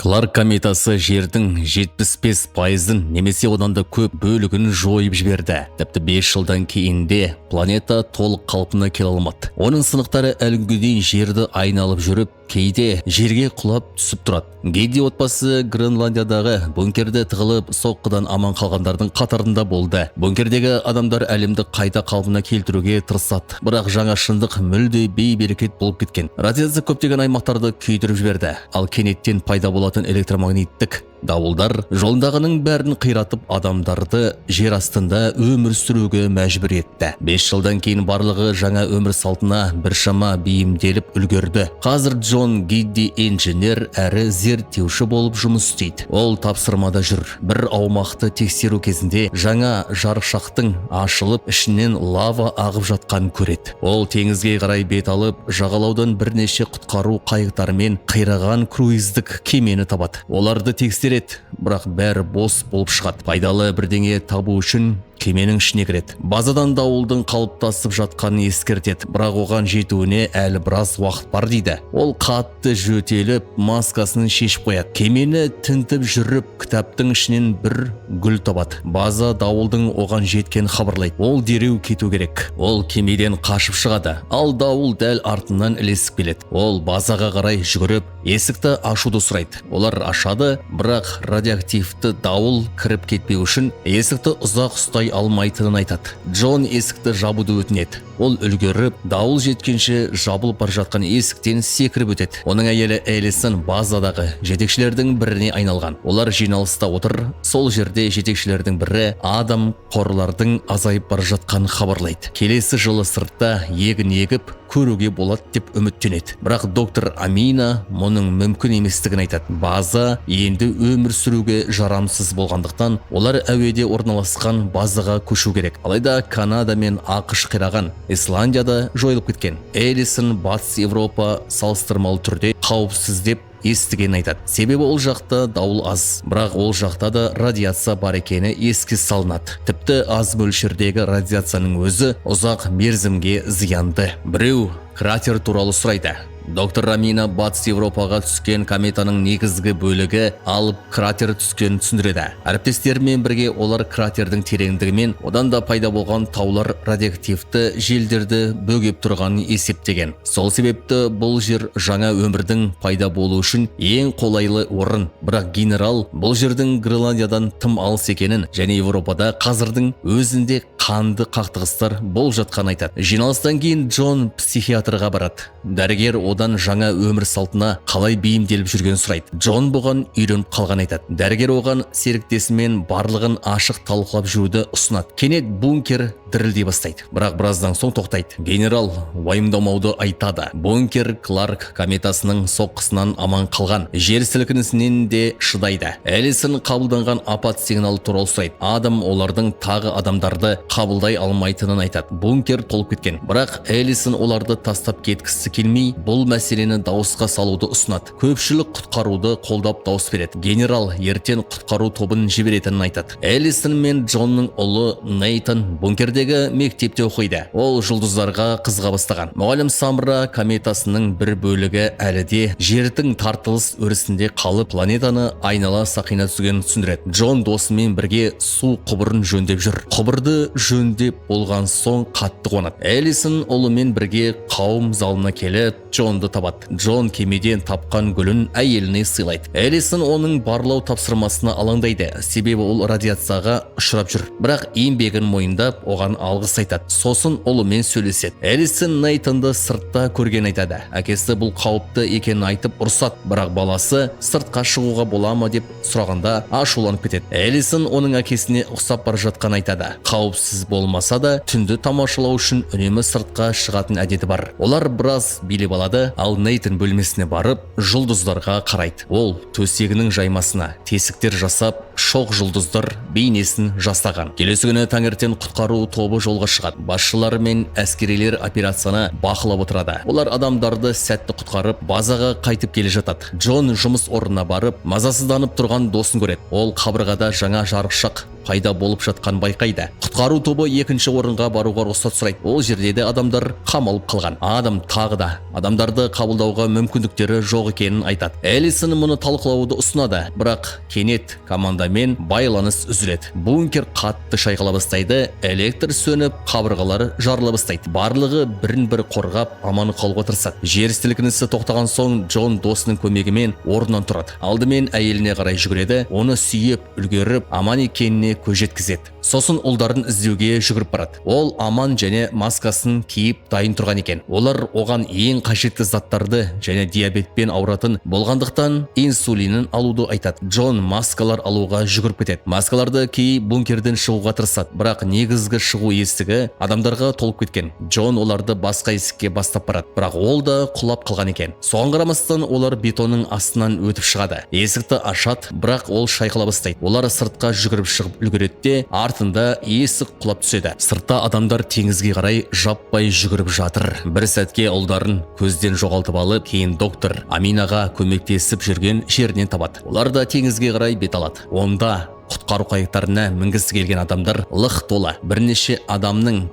Кларк кометасы жердің 75%-ын немесе одан да көп бөлігін жойып жіберді. Тіпті 5 жылдан кейін де планета толық қалпына келе алмады. Оның сынықтары әлі дейін жерді айналып жүріп, кейде жерге құлап түсіп тұрады. Гейди отбасы Гренландиядағы бункерде тығылып соққыдан аман қалғандардың қатарында болды. Бункердегі адамдар әлемді қайта қалпына келтіруге тырысады, бірақ жаңа шындық мүлде бейберекет болып кеткен. Радиация көптеген аймақтарды күйдіріп жіберді, ал кенеттен пайда болатын электромагниттік дауылдар жолындағының бәрін қиратып, адамдарды жер астында өмір сүруге мәжбүр етті. 5 жылдан кейін барлығы жаңа өмір салтына біршама бейімделіп үлгерді. Қазір Джон Гидди инженер әрі зерттеуші болып жұмыс істейді. Ол тапсырмада жүр. Бір аумақты тексеру кезінде жаңа жарықшақтың ашылып, ішінен лава ағып жатқанын көреді. Ол теңізге қарай бет алып, жағалаудан бірнеше құтқару қайықтарымен қираған круиздік кемені табады. Оларды тексереді, бірақ бәрі бос болып шығады. Пайдалы бірдеңе табу үшін кеменің ішіне кіреді. Базадан дауылдың қалыптасып жатқанын ескертеді, бірақ оған жетуіне әлі біраз уақыт бар дейді. Ол қатты жөтеліп, маскасын шешіп қояды. Кемені тінтіп жүріп, кітаптың ішінен бір гүл табады. База дауылдың оған жеткен хабарлайды. Ол дереу кету керек. Ол кемеден қашып шығады, ал дауыл дәл артынан ілесіп келеді. Ол базаға қарай жүгіріп, есікті ашуды сұрайды. Олар ашады, бірақ радиоактивті дауыл кіріп кетпеу үшін есікті ұзақ ұстай алмайтынын айтады. Джон есікті жабуды өтінеді. Ол үлгеріп, дауыл жеткенше жабылып бар жатқан есіктен секіріп өтеді. Оның әйелі Элисон базадағы жетекшілердің біріне айналған. Олар жиналыста отыр. Сол жерде жетекшілердің бірі адам қорлардың азайып бар жатқанын хабарлайды. Келесі жылы сыртта егін егіп көруге болады деп үміттенеді. Бірақ доктор Амина мұның мүмкін еместігін айтады. База енді өмір сүруге жарамсыз болғандықтан, олар әуеде орналасқан базаға көшу керек. Алайда Канада мен ақш қираған, Исландияда жойылып кеткен. Элисон батыс Европа салыстырмалы түрде қауіпсіз деп естіген айтады. Себебі ол жақта дауыл аз, бірақ ол жақта да радиация бар екені еске салынады. Тіпті аз мөлшердегі радиацияның өзі ұзақ мерзімге зиянды. Біреу кратер туралы сұрайды. Доктор Рамина батыс Европаға түскен кометаның негізгі бөлігі алып кратер түскен түсіндіреді. Әріптестерімен бірге олар кратердің тереңдігімен одан да пайда болған таулар радиоактивті желдерді бөгеп тұрғанын есептеген. Сол себепті бұл жер жаңа өмірдің пайда болу үшін ең қолайлы орын. Бірақ генерал бұл жердің Гренландиядан тым алыс екенін және Европада қазірдің өзінде қанды қақтығыстар болып жатқанын айтады. Жиналыстан кейін Джон психиатрға барады. Дәрігер одан жаңа өмір салтына қалай бейімделіп жүрген сұрайды. Джон бұған үйреніп қалған айтады. Дәрігер оған серіктесімен барлығын ашық талқылап жүруді ұсынады. Кенет бункер дірілдей бастайды, бірақ біраздан соң тоқтайды. Генерал уайымдамауды айтады. Бункер Кларк кометасының соққысынан аман қалған, жер сілкінісінен де шыдайды. Элисон қабылданған апат сигналы туралы сұрайды. Адам олардың тағы адамдарды қабылдай алмайтынын айтады. Бункер толып кеткен, бірақ Элисон оларды тастап кеткісі келмей, бұл мәселені дауысқа салуды ұсынады. Көпшілік құтқаруды қолдап дауыс береді. Генерал ертең құтқару тобын жіберетінін айтады. Элисон мен Джонның ұлы Нейтан бункердегі мектепте оқиды. Ол жұлдыздарға қызыға бастаған. Мұғалім Самра кометасының бір бөлігі әлі де жердің тартылыс өрісінде қалып, планетаны айнала сақина түскен түсіндіреді. Джон досымен бірге су құбырын жөндеп жүр. Құбырды жөндеп болған соң қатты қуанады. Элисон ұлымен бірге қауым залына келіп, Джонды табады. Джон кемеден тапқан гүлін әйеліне сыйлайды. Элисон оның барлау тапсырмасына алаңдайды, себебі ол радиацияға ұшырап жүр. Бірақ еңбегін мойындап, оған алғыс айтады. Сосын ұлымен сөйлеседі. Элисон Нейтанды сыртта көрген айтады. Әкесі бұл қауіпті екенін айтып ұрсады, бірақ баласы сыртқа шығуға бола ма деп сұрағанда ашуланып кетеді. Элисон оның әкесіне ұқсап бар жатқан айтады. Қауіпсіз болмаса да, түнді тамашалау үшін үнемі сыртқа шығатын әдеті бар. Олар біраз билеп алады, ал Нейтан бөлмесіне барып, жұлдыздарға қарайды. Ол төсегінің жаймасына тесіктер жасап, шоқ жұлдыздар бейнесін жасаған. Келесі күні таңертең құтқару тобы жолға шығады. Басшылар мен әскерилер операцияны бақылап отырады. Олар адамдарды сәтті құтқарып, базаға қайтып келе жатады. Джон жұмыс орнына барып, мазасызданып тұрған досын көреді. Ол қабырғада жаңа жарықшақ пайда болып жатқан байқайды. Құтқару тобы екінші орынға баруға рұқсат сұрайды. Ол жерде де адамдар қамалып қалған. Адам тағы да адамдарды қабылдауға мүмкіндіктері жоқ екенін айтады. Элисон мұны талқылауды ұсынады, бірақ кенет командамен байланыс үзіледі. Бункер қатты шайқала бастайды, электр сөніп, қабырғалары жарыла бастайды. Барлығы бірін-бір қорғап, аман қалуға тырысады. Жер сілкінісі тоқтаған соң Джон досының көмегімен орнынан тұрады. Алдымен әйеліне қарай жүгіреді, оны сүйіп, үлгеріп, аман екеніне көз жеткізеді. Сосын ұлдарын іздеуге жүгіріп барады. Ол аман және маскасын киіп дайын тұрған екен. Олар оған ең қажетті заттарды және диабетпен ауыратын болғандықтан инсулинін алуды айтады. Джон маскалар алуға жүгіріп кетеді. Маскаларды киіп бункерден шығуға тырысады, бірақ негізгі шығу есігі адамдарға толып кеткен. Джон оларды басқа есікке бастап барады, бірақ ол да құлап қалған екен. Соған қарамастан олар бетонның астынан өтіп шығады. Есікті ашады, бірақ ол шайқала бастайды. Олар сыртқа жүгіріп шығып үлгереді де, артында есік құлап түседі. Сыртта адамдар теңізге қарай жаппай жүгіріп жатыр. Бір сәтке ұлдарын көзден жоғалтып алып, кейін доктор Аминаға көмектесіп жүрген жерінен табады. Олар да теңізге қарай бет алады. Онда құтқару қайықтарына мінгісі келген адамдар лық толы. Бірнеше адамның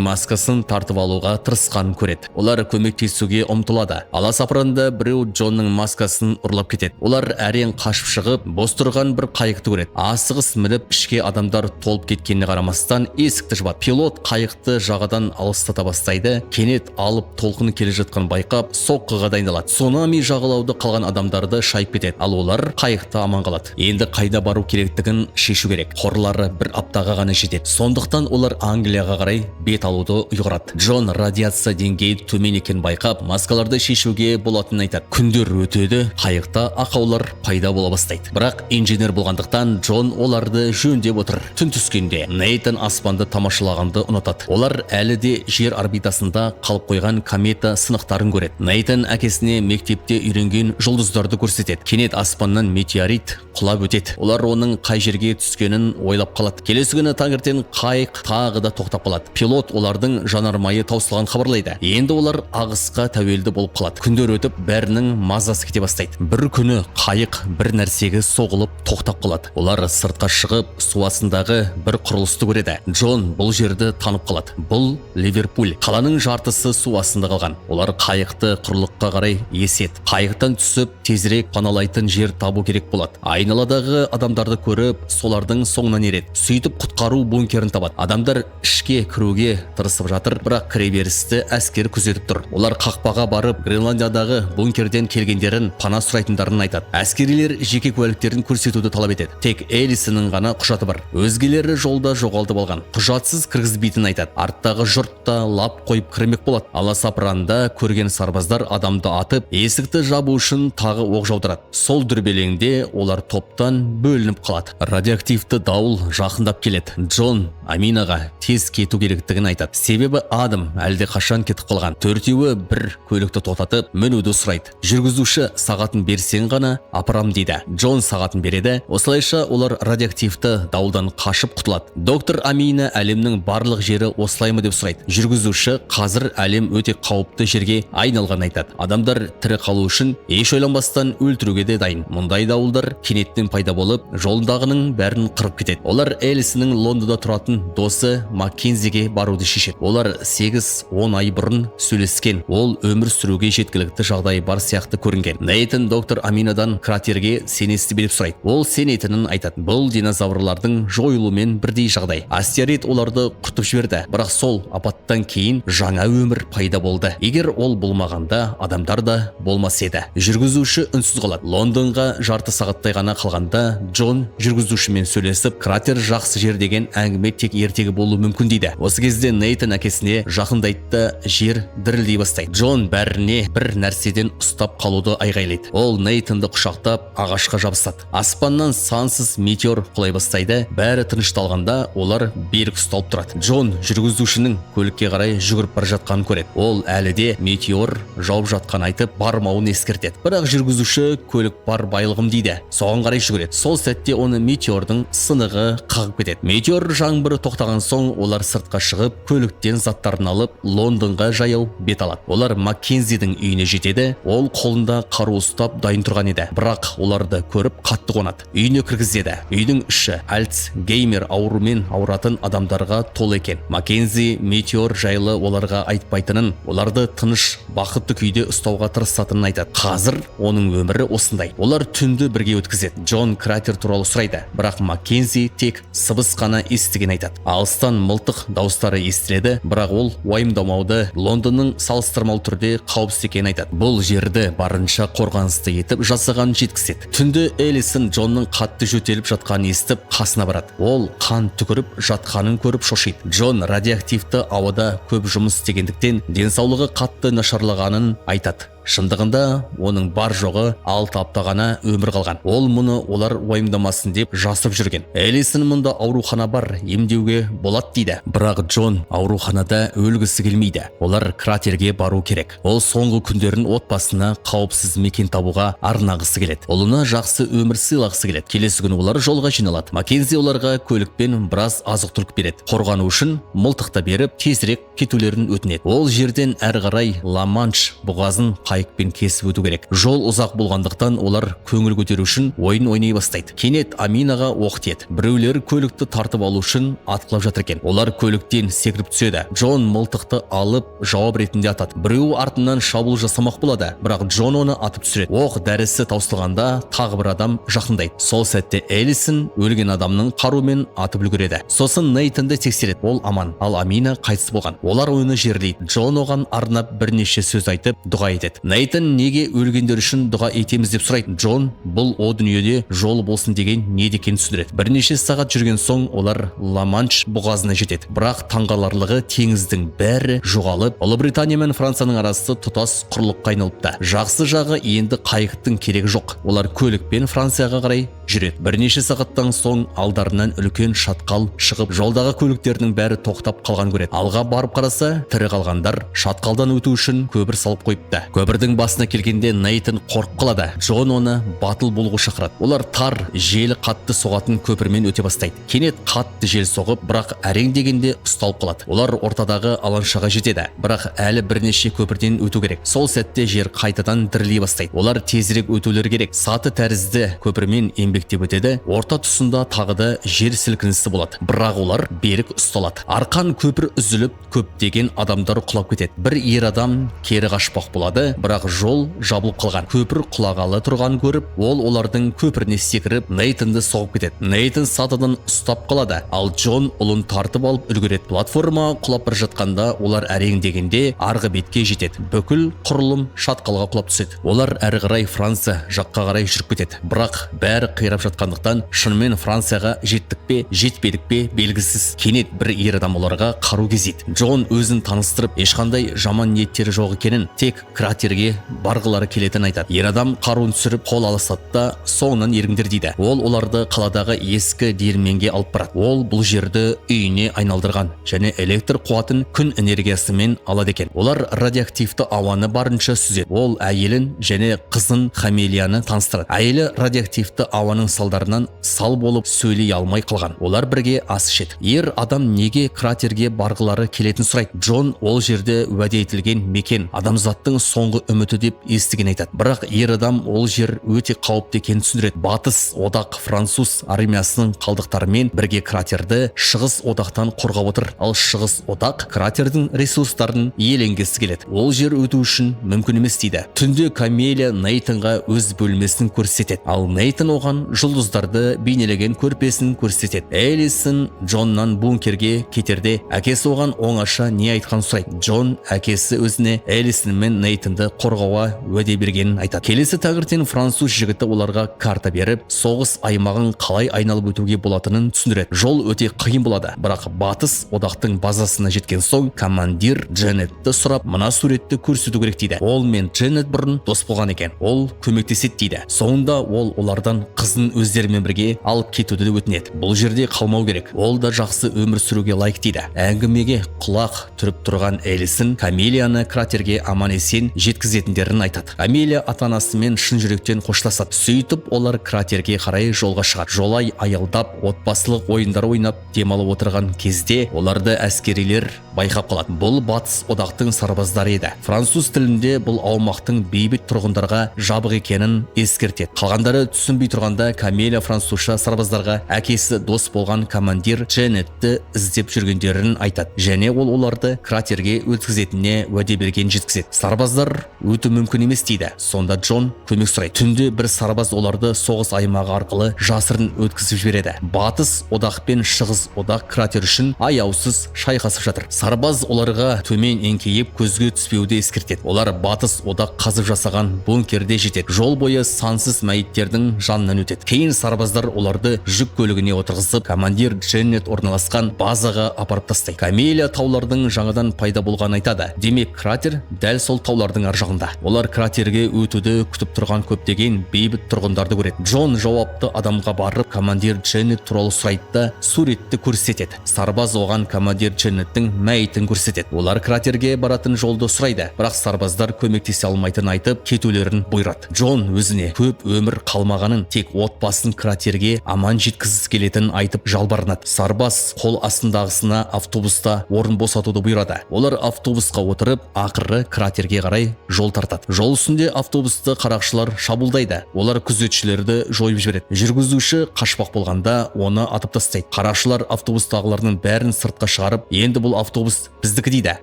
маскасын тартып алуға тырысқанын көреді. Олар көмектесуге ұмтылады. Аласапыранда біреу Джонның маскасын ұрлап кетеді. Олар әрең қашып шығып, бос тұрған бір қайықты көреді. Асығыс мініп, ішке адамдар толып кеткеніне қарамастан есікті жабады. Пилот қайықты жағадан алыстата бастайды. Кенет алып толқыны келе жатқан байқап, соққыға дайындалады. Цунами жағалауды қалған адамдарды шайып кетеді. Ал олар қайықта аман қалады. Енді қайда бару керектігін шешу керек. Қорлары бір аптаға ғана жетеді. Сондықтан олар Англияға қарай бет алуды ұйғарады. Джон радиация деңгейі төмен екенін байқап, маскаларды шешуге болатынын айтады. Күндер өтеді, қайықта ақаулар пайда бола бастайды. Бірақ инженер болғандықтан Джон оларды жөндеп отыр. Түн түскенде Нейтан аспанды тамашалағанды ұнатады. Олар әлі де жер орбитасында қалып қойған комета сынықтарын көреді. Нейтан әкесіне мектепте үйренген жұлдыздарды көрсетеді. Кенет аспаннан метеорит құлап өтеді. Олар оның қай жерге түскенін ойлап қалады. Келесі күні таңертең қайық тағы да тоқтап қалады. Пилот олардың жанармайы таусылғанын хабарлайды. Енді олар ағысқа тәуелді болып қалады. Күндер өтіп, бәрінің мазасы кете бастайды. Бір күні қайық бір нәрсеге соғылып тоқтап қалады. Олар сыртқа шығып, су астындағы бір құрылысты көреді. Джон бұл жерді танып қалады. Бұл Ливерпуль. Қаланың жартысы су астында қалған. Олар қайықты құрлыққа қарай еседі. Қайықтан түсіп, тезірек паналайтын жер табу керек болады. Айналадағы адамдарды көріп, солардың соңынан ереді. Сөйтіп құтқару бункерін табады. Адамдар ішке кіруге тырысып жатыр, бірақ кіреберісті әскер күзетіп тұр. Олар қақпаға барып, Гренландиядағы бункерден келгендерін пана сұрайтындарын айтады. Әскерилер жеке куәліктерін көрсетуді талап етеді. Тек Элисонның ғана құжаты бар. Өзгелері жолда жоғалтып алған. Құжатсыз кіргізбейтінін айтады. Арттағы жұрт та лап қойып кірмек болады. Аласапыранда көрген сарбаздар адамды атып, есікті жабу үшін тағы оқ жаудырады. Сол дүрбелеңде олар топтан бөлініп қалады. Радиоактивті дауыл жақындап келеді. Джон Аминаға тез кету керектігін айтады. Себебі Адам әлде қашан кетіп қалған. Төртеуі бір көлікті тоқтатып, мінуді сұрайды. Жүргізуші сағатын берсең ғана апарам дейді. Джон сағатын береді. Осылайша олар радиоактивті дауылдан қашып құтылады. Доктор Амина әлемнің барлық жері осылай ма деп сұрайды. Жүргізуші қазір әлем өте қауіпті жерге айналғанын айтады. Адамдар тірі қалу үшін еш ойланбастан өлтіруге де дайын. Мұндай дауылдар кенеттен пайда болып, жолындағының бәрін қырып кетеді. Олар Элисонның Лондонда тұратын досы Маккензиге баруды шешеді. Олар 8-10 ай бұрын сөйлескен. Ол өмір сүруге жеткілікті жағдай бар сияқты көрінген. Нейтан доктор Аминадан кратерге сенесті беріп сұрайды. Ол сенетінін айтады. Бұл динозаврлардың жойылуымен бірдей жағдай. Астероид оларды құртып жіберді, бірақ сол апаттан кейін жаңа өмір пайда болды. Егер ол болмағанда, адамдар да болмас еді. Жүргізуші үнсіз қалады. Лондонға жарты сағаттай ғана қалғанда Джон жүргізушімен сөйлесіп, кратер жақсы жер деген әңгіме тек ертегі болуы мүмкін дейді. Осы кезде Нейтан әкесіне жақындайды, жер дірілдей бастайды. Джон бәріне бір нәрседен ұстап қалуды айғайлайды. Ол Нейтанды құшақтап ағашқа жабысады. Аспаннан сансыз метеор құлай бастайды. Бәрі тынышталғанда олар берік ұсталып тұрады. Джон жүргізушінің көлікке қарай жүгіріп бара жатқанын көреді. Ол әлі де метеор жауып жатқанын айтып, бармауын ескертеді. Бірақ жүргізуші көлік бар байлығым дейді. Соған қарай жүгіреді. Сол сәтте оны метеор метеордың сынығы қағып кетеді. Метеор жаңбыры тоқтаған соң олар сыртқа шығып, көліктен заттарын алып Лондонға жаяу бет алады. Олар Маккензидің үйіне жетеді. Ол қолында қару ұстап дайын тұрған еді. Бірақ оларды көріп қатты қуанады. Үйіне кіргізеді. Үйдің іші Альцгеймер аурумен ауыратын адамдарға толы екен. Маккензи метеор жайлы оларға айтпайтынын, оларды тыныш, бақытты күйде ұстауға тырысатынын айтады. Қазір оның өмірі осындай. Олар түнді бірге өткізеді. Джон Кратер туралы сұрайды, бірақ Маккензи тек сыбыс қана естіген айтады. Алыстан мылтық дауыстары естіледі, бірақ ол уайымдамауды, Лондонның салыстырмалы түрде қауіпсіз екенін айтады. Бұл жерді барынша қорғанысты етіп жасағанын жеткізеді. Түнді Элисон Джонның қатты жөтеліп жатқанын естіп қасына барады. Ол қан түкіріп жатқанын көріп шошиды. Джон радиоактивті ауада көп жұмыс істегендіктен денсаулығы қатты нашарлағанын айтады. Шындығында оның бар жоғы 6 апта ғана өмір қалған. Ол мұны олар уайымдамасын деп жасып жүрген. Элисон мұнда аурухана бар, емдеуге болады дейді. Бірақ Джон ауруханада өлгісі келмейді. Олар Кратерге бару керек. Ол соңғы күндерін отбасына қауіпсіз мекен табуға арнағысы келеді. Ұлына жақсы өмір сыйлағысы келеді. Келесі күні олар жолға жиналады. Маккензи оларға көлікпен біраз азық-түлік береді. Қорғану үшін мылтықты беріп, тезірек кетулерін өтінеді. Ол жерден әрі қарай Ла-Манш бұғазын қайықпен кесіп өту керек. Жол ұзақ болғандықтан олар көңіл көтеру үшін ойын ойнай бастайды. Кенет Аминаға оқ тиеді. Біреулер көлікті тартып алу үшін атқылап жатыр екен. Олар көліктен секіріп түседі. Джон мылтықты алып жауап ретінде атады. Біреуі артынан шабуыл жасамақ болады, бірақ Джон оны атып түсіреді. Оқ дәрісі таусылғанда тағы бір адам жақындайды. Сол сәтте Элисон өлген адамның қарумен атып үлгереді. Сосын Нейтанды тексереді. Ол аман, ал Амина қайтыс болған. Олар оны жерлейді. Джон оған арнап бірнеше сөз айтып дұға етеді. Нейтан неге өлгендер үшін дұға етеміз деп сұрайды. Джон бұл о дүниеде жолы болсын деген не екенін түсіндіреді. Бірнеше сағат жүрген соң олар Ла-Манш бұғазына жетеді. Бірақ таңғаларлығы теңіздің бәрі жоғалып, Ұлыбритания мен Францияның арасы тұтас құрлыққа айналыпты. Жақсы жағы енді қайықтың керегі жоқ. Олар көлікпен Францияға қарай жүреді. Бірнеше сағаттан соң алдарынан үлкен шатқал шығып, жолдағы көліктердің бәрі тоқтап қалған көреді. Алға барып қараса, тірі қалғандар шатқалдан өту үшін көпір салып қойыпты. Көпірдің басына келгенде Нейтан қорқып қалады. Джон оны батыл болуға шақырады. Олар тар, желі қатты соғатын көпірмен өте бастайды. Кенет қатты жел соғып, бірақ әрең дегенде ұсталып қалады. Олар ортадағы алаңшаға жетеді, бірақ әлі бірнеше көпірден өту керек. Сол сәтте жер қайтадан дірілей бастайды. Олар тезірек өтулері керек. Саты тәрізді көпірмен еңбектеп өтеді. Орта тұсында тағы да жер сілкінісі болады. Бірақ олар берік ұсталады. Арқан көпір үзіліп, көптеген адамдар құлап кетеді. Бір ер адам кері қашпақ болады, бірақ жол жабылып қалған. Көпір құлағалы тұрған көріп, ол олардың көпіріне секіріп, Нейтанды соғып кетеді. Нейтан сатыдан ұстап қалады, ал Джон ұлын тартып алып үлгереді. Платформа құлап бір жатқанда олар әрең дегенде арғы бетке жетеді. Бүкіл құрылым шатқалға құлап түседі. Олар әрі қарай Франция жаққа қарай жүріп кетеді. Бірақ бәрі қирап жатқандықтан шынымен Францияға жеттік пе, жетпедік пе белгісіз. Кенет бір ер адам оларға қару кезейді. Джон өзін таныстырып, ешқандай жаман ниеттері жоқ екенін, тек Кратерге барғылары келетінін айтады. Ер адам қаруын түсіріп қол алысады да соңынан еріңдер дейді. Ол оларды қаладағы ескі диірменге алып барады. Ол бұл жерді үйіне айналдырған және электр қуатын күн энергиясымен алады екен. Олар радиоактивті ауаны барынша сүзеді. Ол әйелін және қызын Хамелияны таныстырады. Әйелі радиоактивті ауаның салдарынан сал болып сөйлей алмай қалған. Олар бірге ас ішеді. Ер адам неге Кратерге барғылары келетін сұрайды. Джон ол жерде уәде етілген мекен, адамзаттың соңғы үміті деп естіген айтады. Бірақ ер адам ол жер өте қауіпті екенін түсіндіреді. Батыс одақ француз армиясының қалдықтарымен бірге Кратерді шығыс одақтан қорғап отыр. Ал шығыс одақ Кратердің ресурстарын иеленгісі келеді. Ол жер өту үшін мүмкін емес дейді. Түнде Камелия Нейтанға өз бөлмесін көрсетеді. Ал Нейтан оған жұлдыздарды бейнелеген көрпесін көрсетеді. Элисон Джоннан бункерге кетерде әкесі оған оңаша не айтқан сұрайды. Джон әкесі өзіне Элисон мен Нейтанды қорғауға уәде бергенін айтады. Келесі таңертең француз жігіті оларға карта беріп, соғыс аймағын қалай айналып өтуге болатынын түсіндіреді. Жол өте қиын болады, бірақ батыс одақтың базасына жеткен соң командир Дженнетті сұрап, мына суретті көрсету керек дейді. Ол мен Дженнет бұрын дос болған екен. Ол көмектеседі дейді. Соңында ол олардан қыз қызын өздерімен бірге алып кетуді өтінеді. Бұл жерде қалмау керек. Ол да жақсы өмір сүруге лайық дейді. Әңгімеге құлақ түріп тұрған Элисон Камелияны кратерге аман-есен жеткізетіндерін айтады. Камелия ата-анасымен шын жүректен қоштасады. Сөйтіп олар кратерге қарай жолға шығады. Жолай аялдап, отбасылық ойындар ойнап демалып отырған кезде оларды әскерилер байқап қалады. Бұл батыс одақтың сарбаздары еді. Француз тілінде бұл аумақтың бейбіт тұрғындарға жабық екенін ескертеді. Қалғандары түсінбей тұрғанда Камелия французша сарбаздарға әкесі дос болған командир Дженнетті іздеп жүргендерін айтады. Және ол оларды кратерге өткізетініне уәде берген жеткізеді. Сарбаздар өту мүмкін емес дейді. Сонда Джон көмек сұрайды. Түнде бір сарбаз оларды соғыс аймағы арқылы жасырын өткізіп жібереді. Батыс одақ пен шығыс одақ кратер үшін аяусыз шайқасып жатыр. Сарбаз оларға төмен еңкейіп көзге түспеуді ескертеді. Олар батыс одақ қазып жасаған бункерде жетеді. Жол бойы сансыз мәйіттердің жанынан өтеді. Кейін сарбаздар оларды жүк көлігіне отырғызып, командир Дженнет орналасқан базаға апарып тастайды. Камелия таулардың жаңадан пайда болғанын айтады. Демек, кратер дәл сол таулардың ар жағында. Олар кратерге өтуді күтіп тұрған көптеген бейбіт тұрғындарды көреді. Джон жауапты адамға барып, командир Дженнет туралы сұрайды да суретті көрсетеді. Сарбаз оған командир Дженнеттің мәйітін көрсетеді. Олар кратерге баратын жолды сұрайды, бірақ сарбаздар көмектесе алмайтынын айтып, кетулерін бұйырады. Джон өзіне көп өмір қалмағанын, тек отбасын кратерге аман жеткізгісі келетінін айтып жалбарынады. Сарбаз қол астындағысына автобуста орын босатуды бұйырады. Олар автобусқа отырып, ақыры кратерге қарай жол тартады. Жол үстінде автобусты қарақшылар шабуылдайды. Олар күзетшілерді жойып жібереді. Жүргізуші қашпақ болғанда оны атып тастайды. Қарақшылар автобустағылардың бәрін сыртқа шығарып, енді бұл автобус біздікі дейді.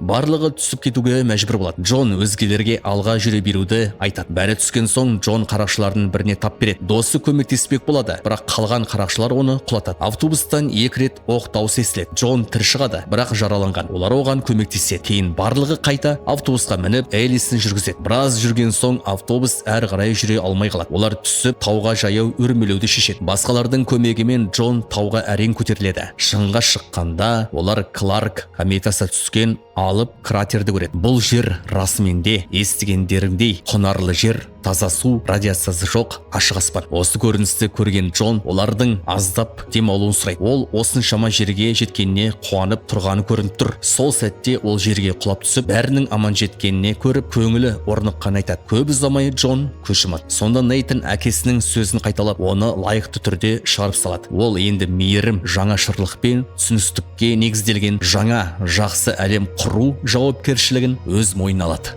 Барлығы түсіп кетуге мәжбүр болады. Джон өзгелерге алға жүре беруді айтады. Бәрі түскен соң Джон қарақшылардың біріне тап береді. Досы көмектеспек болады, бірақ қалған қарақшылар оны құлатады. Автобустан 2 рет оқ даусы естіледі. Джон тірі шығады, бірақ жараланған. Олар оған көмектеседі. Кейін барлығы қайта автобусқа мініп, Элисон жүргізеді. Біраз жүрген соң автобус әрі қарай жүре алмай қалады. Олар түсіп, тауға жаяу өрмелеуді шешеді. Басқалардың көмегімен Джон тауға әрең көтеріледі. Шыңға шыққанда олар Кларк кометасы түскен алып кратерді көреді. Бұл жер расымен де естігендеріңдей құнарлы жер, таза су, радиациясы жоқ, ашық аспан. Осы көріністі көрген Джон олардың аздап демалуын сұрайды. Ол осыншама жерге жеткеніне қуанып тұрғаны көрініп тұр. Сол сәтте ол жерге құлап түсіп, бәрінің аман жеткеніне көріп, көңілі орныққанын айтады. Көп ұзамай Джон көз жұмады. Сонда Нейтан әкесінің сөзін қайталап, оны лайықты түрде шығарып салады. Ол енді мейірім, жаңашырлық пен түсіністікке негізделген жаңа жақсы әлем құру жауапкершілігін өз мойнына алады.